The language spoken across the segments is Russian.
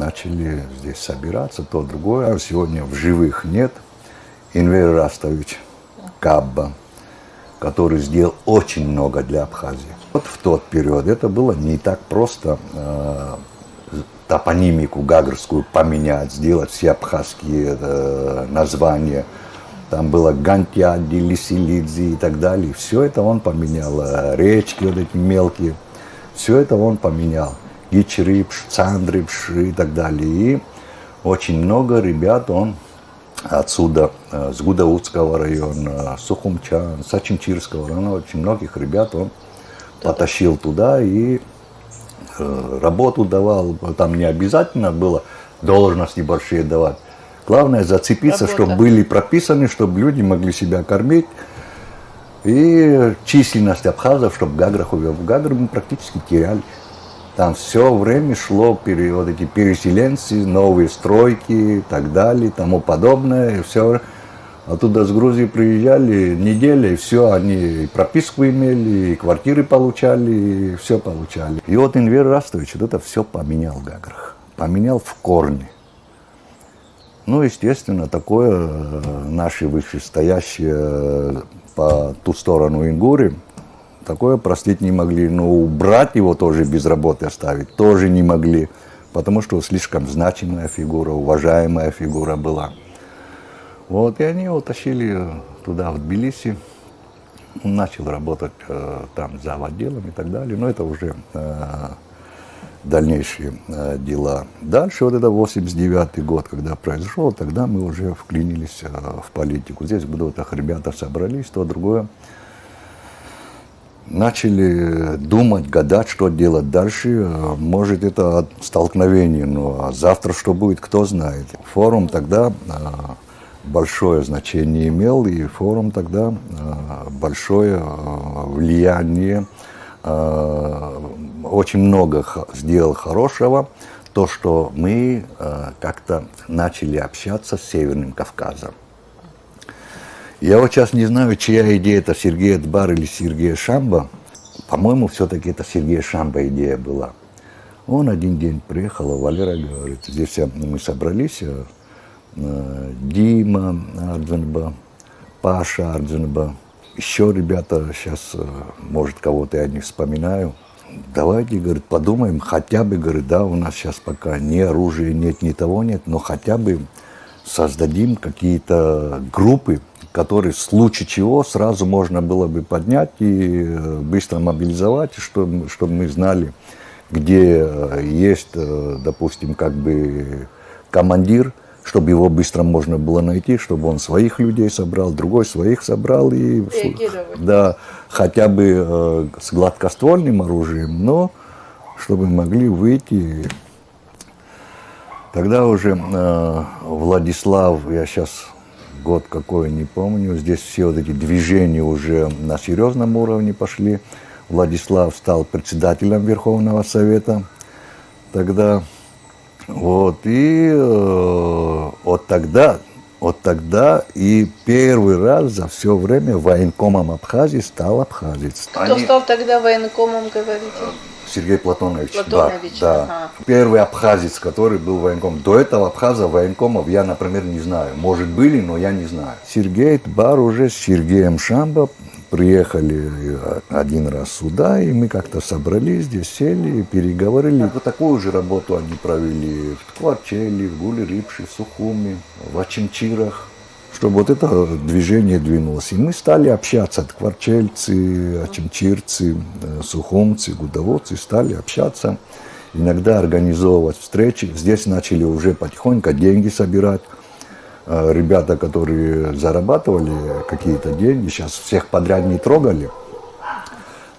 начали здесь собираться, то другое. Сегодня в живых нет. Энвер Растович Кабба, который сделал очень много для Абхазии. Вот в тот период это было не так просто топонимику гагрскую поменять, сделать все абхазские названия. Там было Гантяди, Лисилидзи и так далее. Все это он поменял. Речки вот эти мелкие. Все это он поменял. Гичрипш, Цандрипш и так далее. И очень много ребят он отсюда, с Гудаутского района, Сухумчан, Сачинчирского района, очень многих ребят он потащил туда и работу давал. Там не обязательно было должности большие давать. Главное зацепиться, чтобы были прописаны, чтобы люди могли себя кормить. И численность абхазов, чтобы Гаграх увел. В Гаграх мы практически теряли. Там все время шло вот эти переселенцы, новые стройки и так далее, тому подобное. И все. Оттуда с Грузии приезжали неделя, и все, они и прописку имели, и квартиры получали, и все получали. И вот Энвер Растович вот это все поменял в Гаграх. Поменял в корне. Ну, естественно, такое наши вышестоящие по ту сторону Ингури, такое простить не могли. Но убрать его тоже без работы оставить тоже не могли, потому что слишком значимая фигура, уважаемая фигура была. Вот, и они его тащили туда, в Тбилиси. Он начал работать там за отделом и так далее, но это уже дальнейшие дела. Дальше вот это 89-й год, когда произошел, тогда мы уже вклинились в политику. Здесь в Будотах ребята собрались, то другое. Начали думать, гадать, что делать дальше. Может, это столкновение, но завтра что будет, кто знает. Форум тогда большое значение имел, и форум тогда большое влияние, очень много сделал хорошего. То, что мы как-то начали общаться с Северным Кавказом. Я вот сейчас не знаю, чья идея это, Сергея Дбар или Сергея Шамба. По-моему, все-таки это Сергея Шамба идея была. Он один день приехал, а Валера говорит, здесь мы собрались, Дима Арджанба, Паша Арджанба, еще ребята, сейчас, может, кого-то я не вспоминаю. Давайте, говорит, подумаем, хотя бы, говорит, да, у нас сейчас пока ни оружия нет, ни того нет, но хотя бы создадим какие-то группы, которые в случае чего сразу можно было бы поднять и быстро мобилизовать, чтобы мы знали, где есть, допустим, как бы командир, чтобы его быстро можно было найти, чтобы он своих людей собрал, другой своих собрал и да, хотя бы с гладкоствольным оружием, но чтобы могли выйти. Тогда уже Владислав, я сейчас год какой не помню, здесь все вот эти движения уже на серьезном уровне пошли. Владислав стал председателем Верховного Совета тогда. Вот, и вот тогда и первый раз за все время военкомом Абхазии стал абхазец. Кто стал тогда военкомом, говорите? Сергей Платонович, да. Ага. Первый абхазец, который был военкомом. До этого абхаза военкомов я, например, не знаю. Может, были, но я не знаю. Сергей Тбар уже с Сергеем Шамбо приехали один раз сюда, и мы как-то собрались здесь, сели и переговорили. Вот такую же работу они провели в Ткварчели, в Гуле-Рипше, в Сухуми, в Ачимчирах, чтобы вот это движение двинулось. И мы стали общаться, ткварчельцы, ачимчирцы, сухумцы, гудоводцы, стали общаться, иногда организовывать встречи. Здесь начали уже потихоньку деньги собирать. Ребята, которые зарабатывали какие-то деньги, сейчас всех подряд не трогали,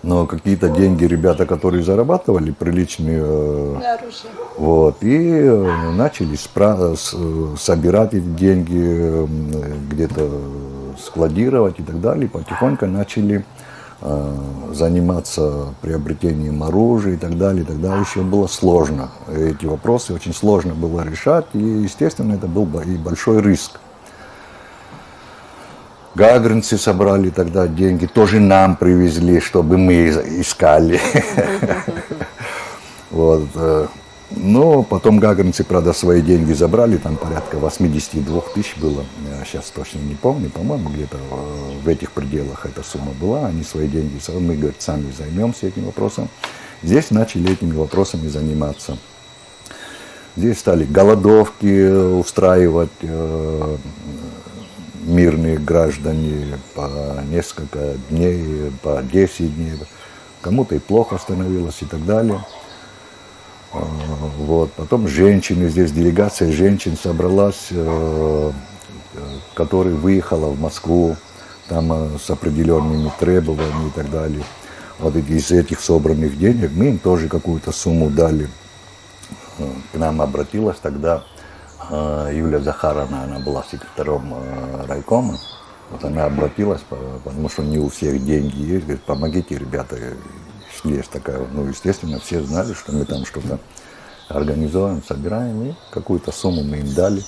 но какие-то деньги ребята, которые зарабатывали приличные, вот, и начали собирать эти деньги, где-то складировать и так далее. Потихоньку начали заниматься приобретением оружия и так далее. Тогда еще было сложно. Эти вопросы очень сложно было решать, и, естественно, это был и большой риск. Гагринцы собрали тогда деньги, тоже нам привезли, чтобы мы искали. Вот. Но потом гагаринцы, правда, свои деньги забрали, там порядка 82 тысяч было, я сейчас точно не помню, по-моему, где-то в этих пределах эта сумма была, они свои деньги, мы, говорит, сами займемся этим вопросом. Здесь начали этими вопросами заниматься. Здесь стали голодовки устраивать мирные граждане по несколько дней, по 10 дней. Кому-то и плохо становилось и так далее. Вот. Потом женщины, здесь делегация женщин собралась, которая выехала в Москву там, с определенными требованиями и так далее. Вот из этих собранных денег мы им тоже какую-то сумму дали. К нам обратилась тогда Юлия Захаровна, она была секретарем райкома. Вот она обратилась, потому что не у всех деньги есть, говорит, помогите, ребята. Есть такая, ну, естественно, все знали, что мы там что-то организуем, собираем, и какую-то сумму мы им дали.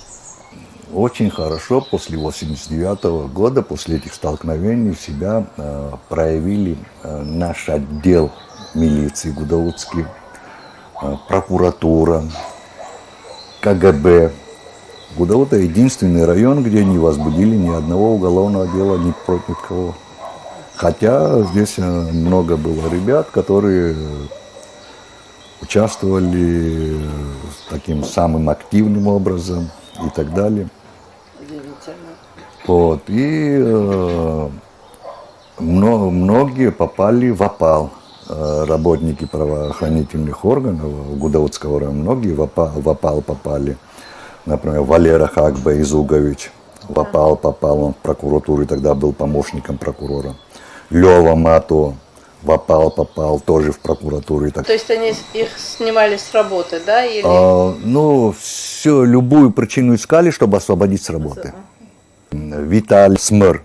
Очень хорошо после 89 года, после этих столкновений себя проявили наш отдел милиции Гудаутский, прокуратура, КГБ. Гудаута единственный район, где не возбудили ни одного уголовного дела ни против кого. Хотя здесь много было ребят, которые участвовали таким самым активным образом и так далее. Вот. И многие попали в опал. Работники правоохранительных органов Гудаутского района, многие в опал попали. Например, Валера Хакбе-Изугович в опал попал, он в прокуратуре тогда был помощником прокурора. Лёва Мато в опал попал, тоже в прокуратуру. То есть они их снимали с работы, да? Или... Ну, все, любую причину искали, чтобы освободить с работы. Виталий Смыр,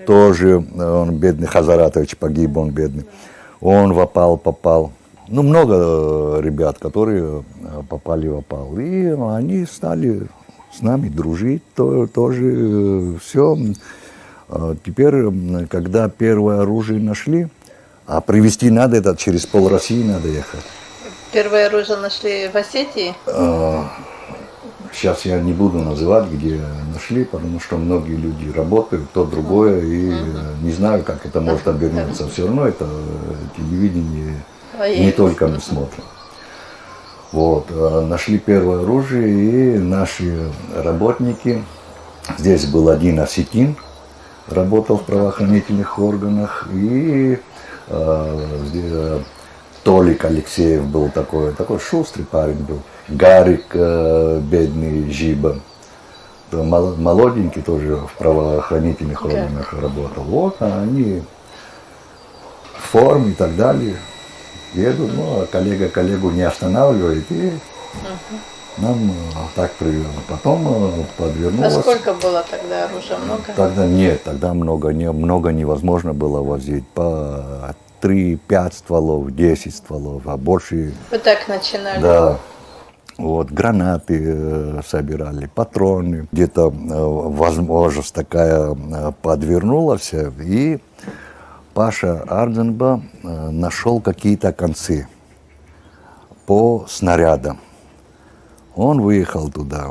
тоже, он бедный, Хазаратович погиб, он бедный. Он в опал попал. Ну, много ребят, которые попали в опал. И они стали с нами дружить, тоже все. Теперь, когда первое оружие нашли, а привезти надо, это через пол России надо ехать. Первое оружие нашли в Осетии? Сейчас я не буду называть, где нашли, потому что многие люди работают, то другое, и не знаю, как это может обернуться. Все равно это телевидение не только мы смотрим. Вот, нашли первое оружие, и наши работники, здесь был один осетин, работал в правоохранительных органах, и Толик Алексеев был такой шустрый парень был, Гарик, бедный Жиба, молоденький тоже в правоохранительных органах работал. Вот они в форме и так далее едут, ну, а коллега коллегу не останавливает, и нам так привел. Потом подвернулось. А сколько было тогда оружия? Много? Тогда нет, тогда много невозможно было возить. По 3-5 стволов, 10 стволов, а больше... Вы так начинали? Да. Вот, гранаты собирали, патроны. Где-то возможность такая подвернулась, и Паша Арденба нашел какие-то концы по снарядам. Он выехал туда,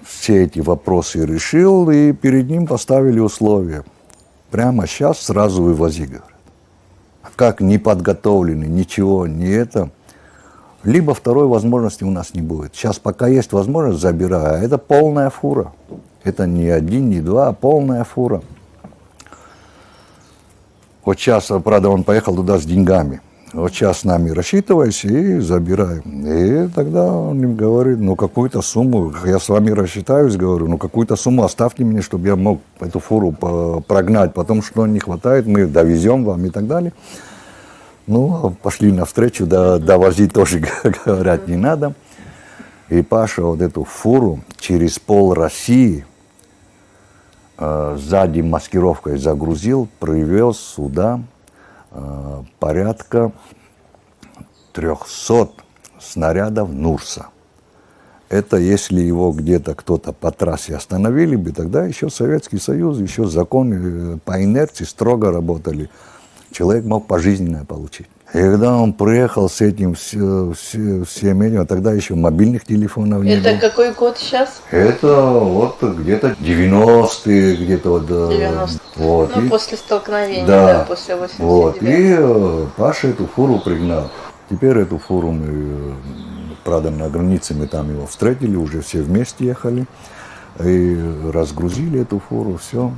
все эти вопросы решил, и перед ним поставили условия. Прямо сейчас сразу вывози, говорят. Как не подготовлены, ничего, не это. Либо второй возможности у нас не будет. Сейчас пока есть возможность, забираю. А это полная фура. Это не один, не два, а полная фура. Вот сейчас, правда, он поехал туда с деньгами. Вот сейчас с нами рассчитывайся и забираем. И тогда он им говорит, ну какую-то сумму, я с вами рассчитаюсь, говорю, ну какую-то сумму оставьте мне, чтобы я мог эту фуру прогнать. Потом, что не хватает, мы довезем вам и так далее. Ну, пошли навстречу, довозить тоже, говорят, не надо. И Паша вот эту фуру через пол России сзади маскировкой загрузил, привез сюда порядка 300 снарядов Нурса. Это если его где-то кто-то по трассе остановили бы, тогда еще Советский Союз, еще законы по инерции строго работали. Человек мог пожизненное получить. И когда он приехал с этим всем этим, а тогда еще мобильных телефонов не Это было. какой год сейчас? Это вот где-то 90-е, где-то вот. 90. Вот, Ну, и- после столкновения, Да. да, после 89. Вот, и Паша эту фуру пригнал. Теперь эту фуру мы, правда, на границе мы там его встретили, уже все вместе ехали. И разгрузили эту фуру, все.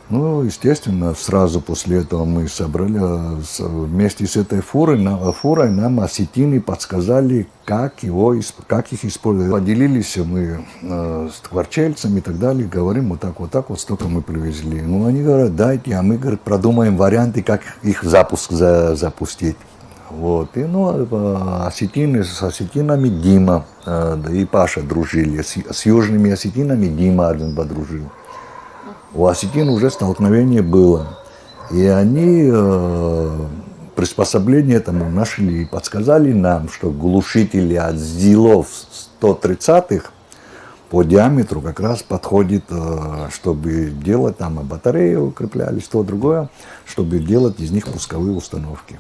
Ну, естественно, сразу после этого мы собрали, вместе с этой фурой нам осетины подсказали, как их использовать. Поделились мы с творчельцами и так далее, говорим, вот так, столько мы привезли. Ну, они говорят, дайте, а мы, говорят, продумаем варианты, как их запуск запустить. Вот. И, осетины, с осетинами Дима да и Паша дружили, с южными осетинами Дима Арзенба дружил. У осетин уже столкновение было. И они приспособление этому нашли и подсказали нам, что глушители от ЗИЛов 130-х по диаметру как раз подходит, чтобы делать, там батареи укреплялись, то другое, чтобы делать из них пусковые установки.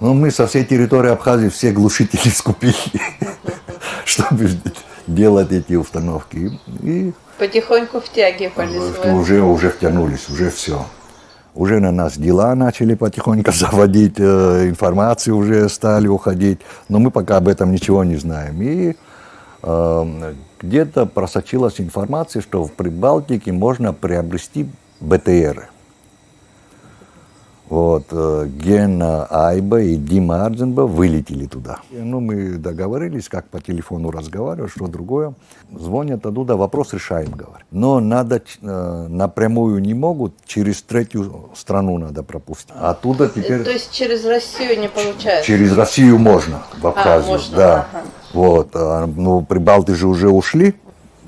Но мы со всей территории Абхазии все глушители скупили, чтобы делать эти установки. И Потихоньку втягивались вы. уже втянулись, уже все. Уже на нас дела начали потихоньку заводить, информации уже стали уходить. Но мы пока об этом ничего не знаем. И где-то просочилась информация, что в Прибалтике можно приобрести БТРы. Вот, Гена Айба и Дима Арзенба вылетели туда. Ну, мы договорились, как по телефону разговаривать, что другое. Звонят оттуда, вопрос решаем, говорят. Но надо, напрямую не могут, через третью страну надо пропустить. Оттуда теперь... То есть через Россию не получается? Через Россию можно, в Абхазию, можно, да. ага. Вот, ну, прибалты же уже ушли.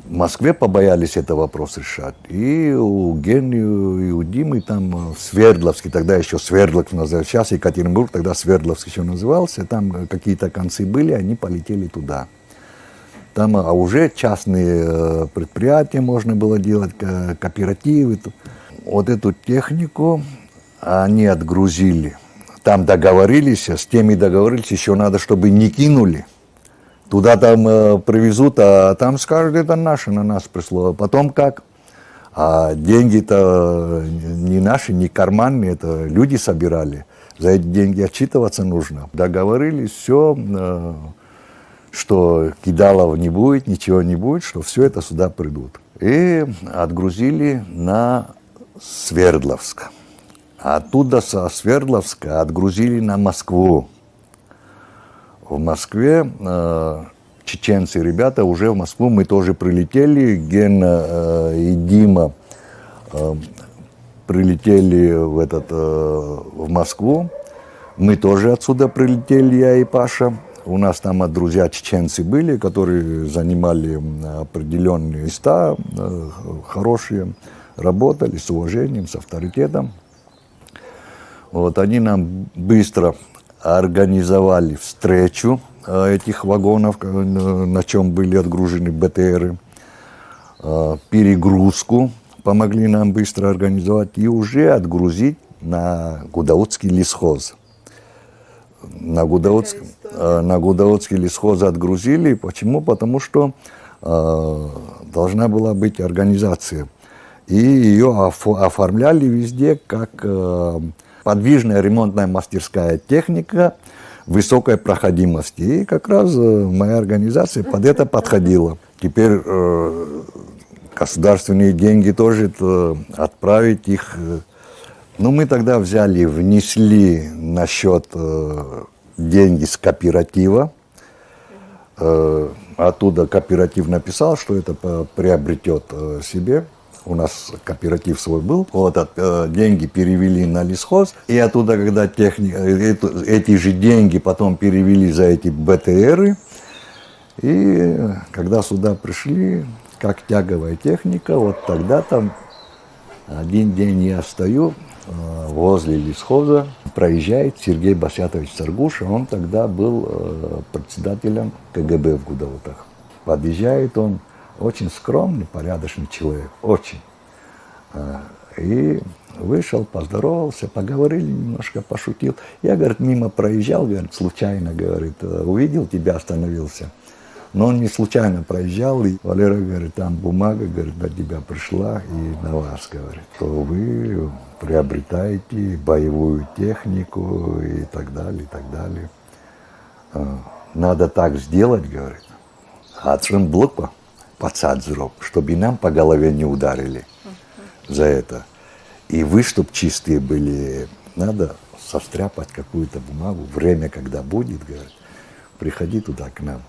В Москве побоялись этот вопрос решать. И у Гены, и у Димы там в Свердловске, тогда еще Свердловск назывался, сейчас Екатеринбург, тогда Свердловск еще назывался, там какие-то концы были, они полетели туда. Там уже частные предприятия можно было делать, кооперативы. Вот эту технику они отгрузили. Там договорились, с теми договорились, еще надо, чтобы не кинули. Туда там привезут, а там скажут, это наше, на нас пришло. Потом как? А деньги-то не наши, не карманные, это люди собирали. За эти деньги отчитываться нужно. Договорились, все, что кидалов не будет, ничего не будет, что все это сюда придут. И отгрузили на Свердловск. Оттуда со Свердловска отгрузили на Москву. В Москве чеченцы, ребята, уже в Москву мы тоже прилетели. Гена и Дима прилетели в Москву. Мы тоже отсюда прилетели, я и Паша. У нас там друзья чеченцы были, которые занимали определенные места, хорошие, работали с уважением, с авторитетом. Вот они нам быстро организовали встречу этих вагонов, на чем были отгружены БТРы, перегрузку помогли нам быстро организовать и уже отгрузить на Гудаутский лесхоз. На Гудаутский лесхоз отгрузили. Почему? Потому что должна была быть организация. И ее оформляли везде как подвижная ремонтная мастерская техника высокой проходимости. И как раз моя организация под это подходила. Теперь государственные деньги тоже отправить их. Ну, мы тогда внесли на счет деньги с кооператива. Оттуда кооператив написал, что это приобретет себе. У нас кооператив свой был. Вот деньги перевели на лесхоз. И оттуда, когда эти же деньги потом перевели за эти БТРы. И когда сюда пришли, как тяговая техника, вот тогда там один день я стою возле лесхоза, проезжает Сергей Басятович Саргуш, он тогда был председателем КГБ в Гудаутах. Подъезжает он, очень скромный, порядочный человек, очень. И вышел, поздоровался, поговорили немножко, пошутил. Я, говорит, мимо проезжал, говорит, случайно, говорит, увидел тебя, остановился. Но он не случайно проезжал, и Валера говорит, там бумага, говорит, до тебя пришла, и на вас, говорит, что вы приобретаете боевую технику и так далее, и так далее. Надо так сделать, говорит, отшим блок подсадзроб, чтобы нам по голове не ударили за это. И вы, чтоб чистые были, надо состряпать какую-то бумагу, время, когда будет, говорит, приходи туда к нам.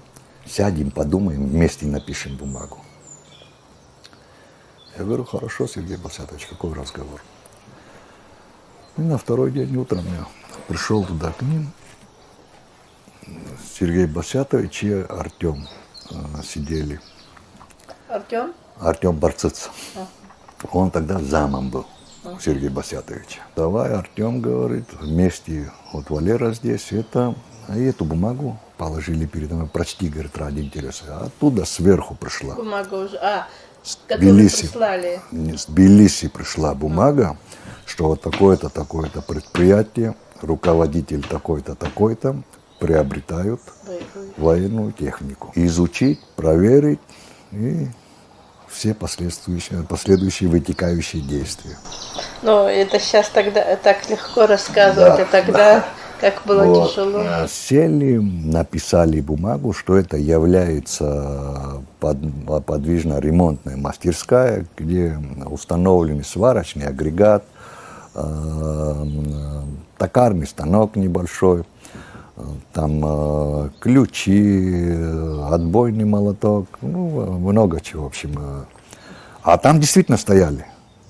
Сядем, подумаем, вместе напишем бумагу. Я говорю, хорошо, Сергей Басятович, какой разговор? И на второй день утром я пришел туда к ним. Сергей Басятович и Артем сидели. Артем? Артем Барцыц. Он тогда замом был, Сергей Басятович. Давай, Артем говорит, вместе, вот Валера здесь, это, и эту бумагу положили передо мной, прочти, говорит, ради интереса. А оттуда сверху пришла. Бумага уже, которую Тбилиси. прислали. С Тбилиси пришла бумага, что вот такое-то, такое-то предприятие, руководитель такой-то, такой-то приобретают военную технику. Изучить, проверить и все последующие вытекающие действия. Ну, это сейчас тогда так легко рассказывать, Да, а тогда как было Вот. тяжело. Сели, написали бумагу, что это является подвижно-ремонтная мастерская, где установлены сварочный агрегат, токарный станок небольшой, там ключи, отбойный молоток, ну, много чего, в общем. А там действительно стояли.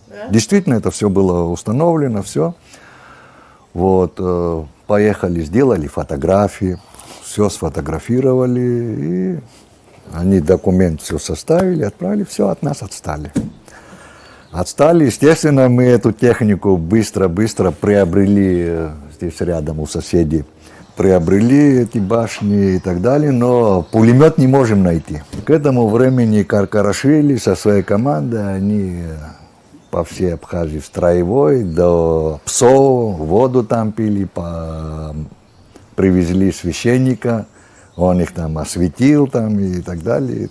Да? Действительно это все было установлено, все. Вот, поехали, сделали фотографии, все сфотографировали, и они документ все составили, отправили, все, от нас отстали. Отстали, естественно, мы эту технику быстро-быстро приобрели здесь рядом у соседей. Приобрели эти башни и так далее, но пулемет не можем найти. К этому времени Каркарашвили со своей командой, они по всей Абхазии в строевой, до Псоу, воду там пили, привезли священника, он их там осветил там, и так далее.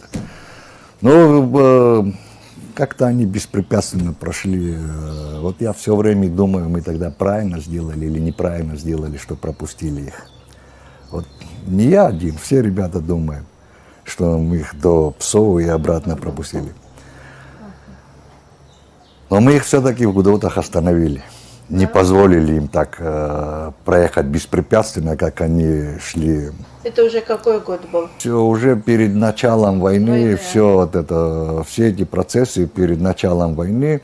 Ну, как-то они беспрепятственно прошли. Вот я все время думаю, мы тогда правильно сделали или неправильно сделали, что пропустили их. Вот не я один, все ребята думают, что мы их до Псоу и обратно пропустили. Но мы их все-таки в Гудоутах остановили. Не позволили им так проехать беспрепятственно, как они шли. Это уже какой год был? Все уже перед началом войны, все эти процессы перед началом войны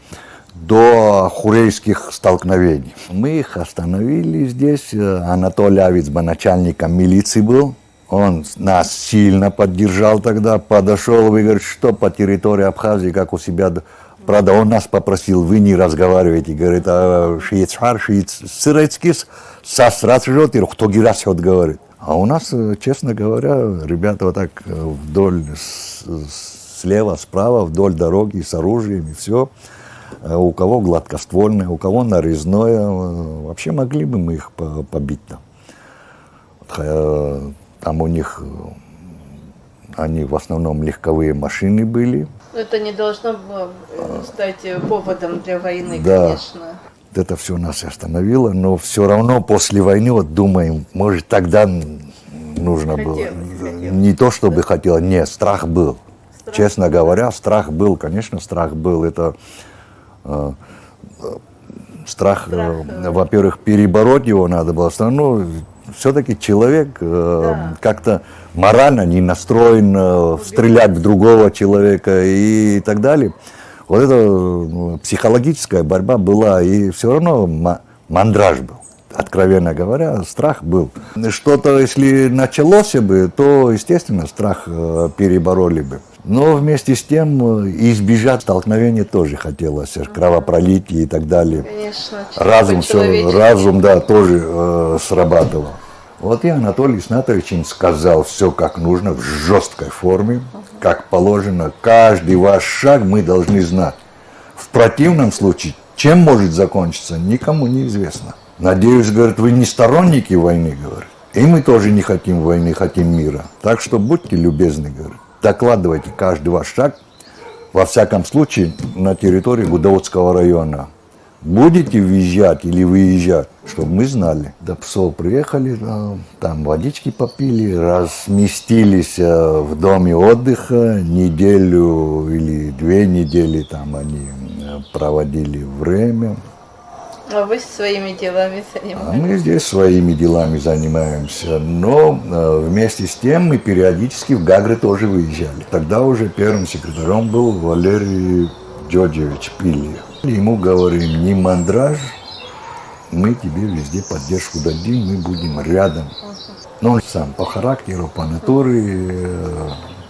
до хурейских столкновений. Мы их остановили здесь. Анатолий Авицба начальником милиции был. Он нас сильно поддержал тогда, подошел и говорит, что по территории Абхазии, как у себя. Правда, он нас попросил, вы не разговаривайте, говорит, а швейцар, сырецкис, сосрать жжет, и кто гирасет, говорит. А у нас, честно говоря, ребята вот так вдоль, слева, справа, вдоль дороги с оружием и все. У кого гладкоствольное, у кого нарезное. Вообще могли бы мы их побить там. Там у них, они в основном легковые машины были. Это не должно было стать поводом для войны, Да. конечно. Это все нас остановило, но все равно после войны, вот думаем, может тогда нужно было. Хотелось. Не то, чтобы хотелось, нет, страх был. Честно говоря, страх был, конечно, страх был. Это страх, во-первых, перебороть его надо было. Ну, все-таки человек как-то морально не настроен стрелять в другого человека и так далее. Вот эта психологическая борьба была, и все равно мандраж был. Откровенно говоря, страх был. Что-то, если началось бы, то, естественно, страх перебороли бы. Но вместе с тем избежать столкновения тоже хотелось, кровопролития и так далее. Конечно. Разум, да, тоже срабатывал. Вот и Анатолий Снатович сказал все как нужно, в жесткой форме, как положено. Каждый ваш шаг мы должны знать. В противном случае Чем может закончиться, никому не известно. Надеюсь, говорит, вы не сторонники войны, говорит. И мы тоже не хотим войны, хотим мира. Так что будьте любезны, говорит. Докладывайте каждый ваш шаг, во всяком случае, на территории Гудаутского района. Будете въезжать или выезжать, чтобы мы знали. До Псов приехали, там водички попили, разместились в доме отдыха. Неделю или 2 недели там они проводили время. А вы своими делами А занимаетесь? мы здесь своими делами занимаемся. Но вместе с тем мы периодически в Гагры тоже выезжали. Тогда уже первым секретарем был Валерий Джорджевич Пилли. Ему говорим, не мандраж, мы тебе везде поддержку дадим, мы будем рядом. Но он сам по характеру, по натуре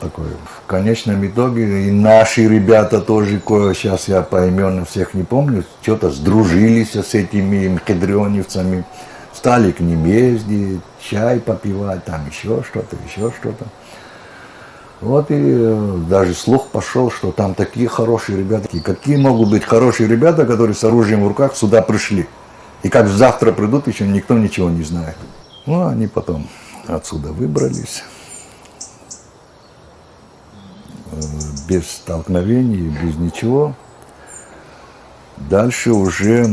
такой. В конечном итоге и наши ребята тоже, кое сейчас я поименно всех не помню, что-то сдружились с этими мхедрионевцами, стали к ним ездить, чай попивать, там еще что-то, еще что-то. Вот и даже слух пошел, что там такие хорошие ребята. И какие могут быть хорошие ребята, которые с оружием в руках сюда пришли? И как завтра придут, еще никто ничего не знает. Ну, они потом отсюда выбрались. Без столкновений, без ничего. Дальше уже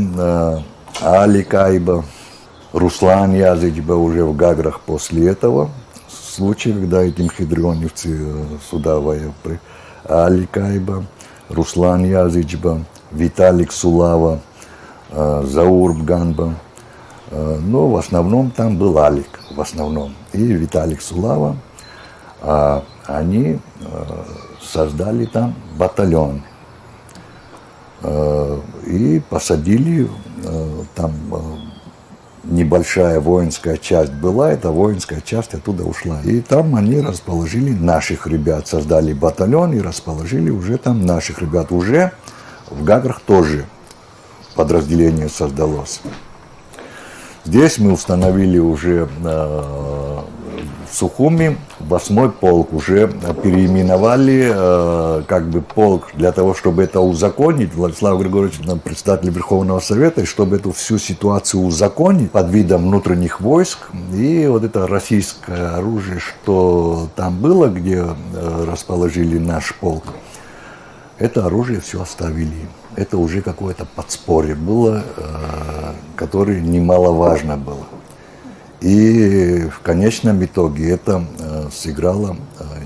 Али Кайба, Руслан Язычба уже в Гаграх после этого. Случай, когда эти мхедрионевцы сюда воевали. Али Кайба, Руслан Язычба, Виталик Сулава, Заур Ганба. Но в основном там был Алик, в основном. И Виталик Сулава. Они создали там батальон. И посадили там... Небольшая воинская часть была, эта воинская часть оттуда ушла. И там они расположили наших ребят, создали батальон и расположили уже там наших ребят. Уже в Гаграх тоже подразделение создалось. Здесь мы установили уже в Сухуми 8-й полк, уже переименовали как бы полк для того, чтобы это узаконить. Владислав Григорьевич, председатель Верховного Совета, и чтобы эту всю ситуацию узаконить под видом внутренних войск. И вот это российское оружие, что там было, где расположили наш полк, это оружие все оставили. Это уже какое-то подспорье было, которое немаловажно было. И в конечном итоге это сыграло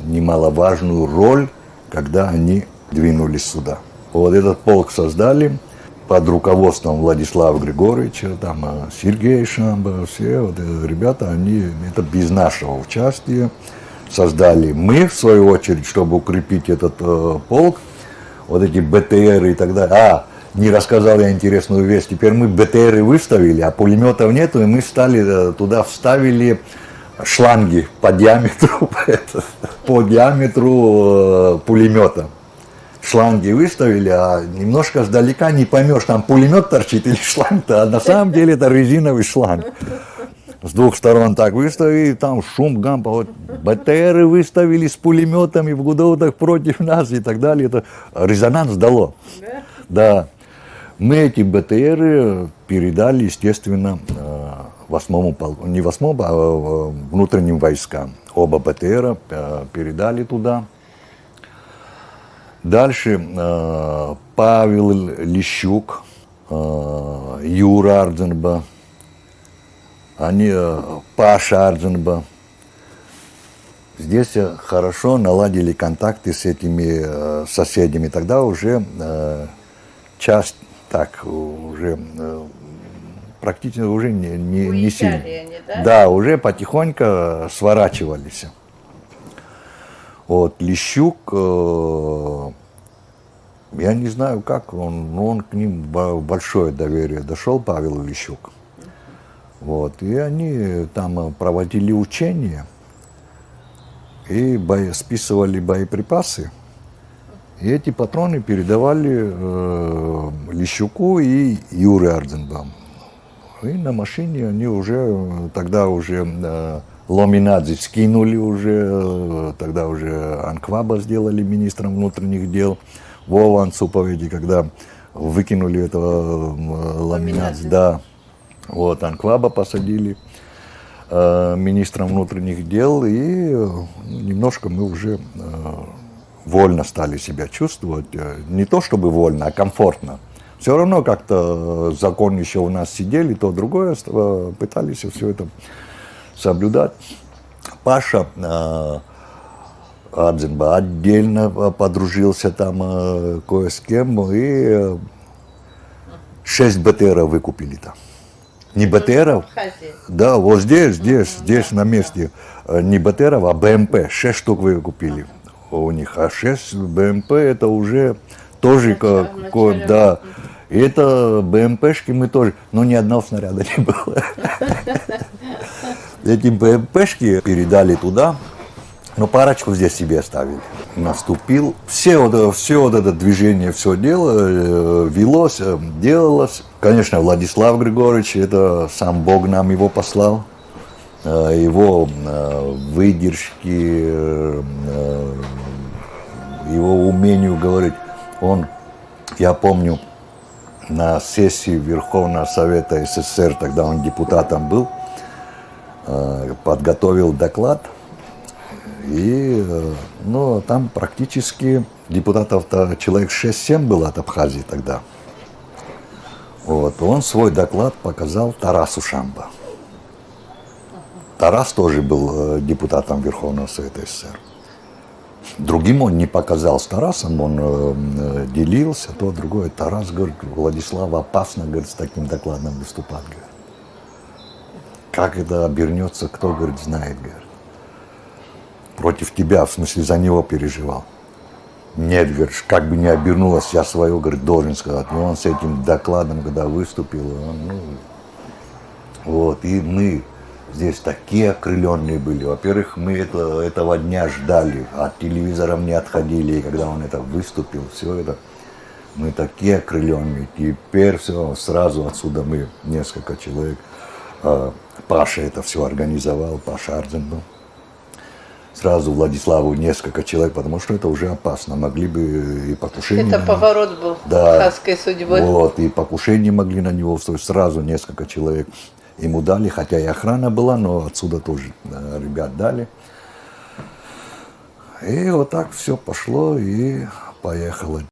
немаловажную роль, когда они двинулись сюда. Вот этот полк создали под руководством Владислава Григорьевича, там Сергей Шамба, все вот ребята, они это без нашего участия создали. Мы, в свою очередь, чтобы укрепить этот полк, вот эти БТРы и так далее. Не рассказал я интересную вещь. Теперь мы БТРы выставили, а пулеметов нету, и мы туда вставили шланги по диаметру пулемета. Шланги выставили, а немножко сдалека не поймешь, там пулемет торчит или шланг-то, а на самом деле это резиновый шланг. С двух сторон так выставили, там шум, гампа, вот БТРы выставили с пулеметами в Гудаутах против нас и так далее. Это резонанс дало. Да. Мы эти БТРы передали, естественно, 8-му полку, не 8-му, а внутренним войскам. Оба БТРа передали туда. Дальше Павел Лещук, Юра Ардзенба, Паша Ардзенба. Здесь хорошо наладили контакты с этими соседями. Тогда уже часть так уже практически уже не сильно. Они, да? Да, уже потихоньку сворачивались. Вот Лещук, я не знаю как, он к ним большое доверие дошел, Павел Лещук. Вот, и они там проводили учения и списывали боеприпасы. И эти патроны передавали Лещуку и Юре Ардзенбауму. И на машине они уже, тогда уже Ломинадзе скинули уже, тогда уже Анкваба сделали министром внутренних дел, Вова Анцуповеди, когда выкинули этого ламинат, Ламинаты. да. Вот, Анкваба посадили министром внутренних дел, и немножко мы уже вольно стали себя чувствовать. Не то чтобы вольно, а комфортно. Все равно как-то закон еще у нас сидели, то другое, пытались все это соблюдать. Паша Адзенба отдельно подружился там кое с кем, и 6 БТРов выкупили там. Не БТРов, Абхазии. да, вот здесь на месте. Не БТРов, а БМП. 6 штук выкупили у них. А 6 БМП это уже тоже Начале да. И это БМПшки мы тоже, но ни одного снаряда не было. Эти БМПшки передали туда, но парочку здесь себе оставили. Наступил, все вот это движение, все дело велось, делалось. Конечно, Владислав Григорьевич, это сам Бог нам его послал. Его выдержки, его умению говорить. Я помню, на сессии Верховного Совета СССР, тогда он депутатом был, подготовил доклад. И там практически депутатов-то человек 6-7 было от Абхазии тогда. Вот. Он свой доклад показал Тарасу Шамба. Тарас тоже был депутатом Верховного Совета СССР. Другим он не показал, с Тарасом он делился, то другое. Тарас говорит: Владислав, опасно, говорит, с таким докладом выступать. Говорит. Как это обернется, кто, говорит, знает, говорит. Против тебя, в смысле, за него переживал. Нет, говорит, как бы ни обернулось, я свое, говорит, должен сказать. И он с этим докладом, когда выступил, вот, и мы здесь такие окрыленные были. Во-первых, мы этого дня ждали, от телевизоров не отходили, и когда он это выступил, все это, мы такие окрыленные. Теперь все, сразу отсюда мы, несколько человек, Паша это все организовал, Паша Ардзенбу. Сразу Владиславу несколько человек, потому что это уже опасно. Могли бы и покушение. Это поворот был абхазской судьбы. Вот, и покушение могли на него устроить. Сразу несколько человек ему дали, хотя и охрана была, но отсюда тоже ребят дали. И вот так все пошло и поехало.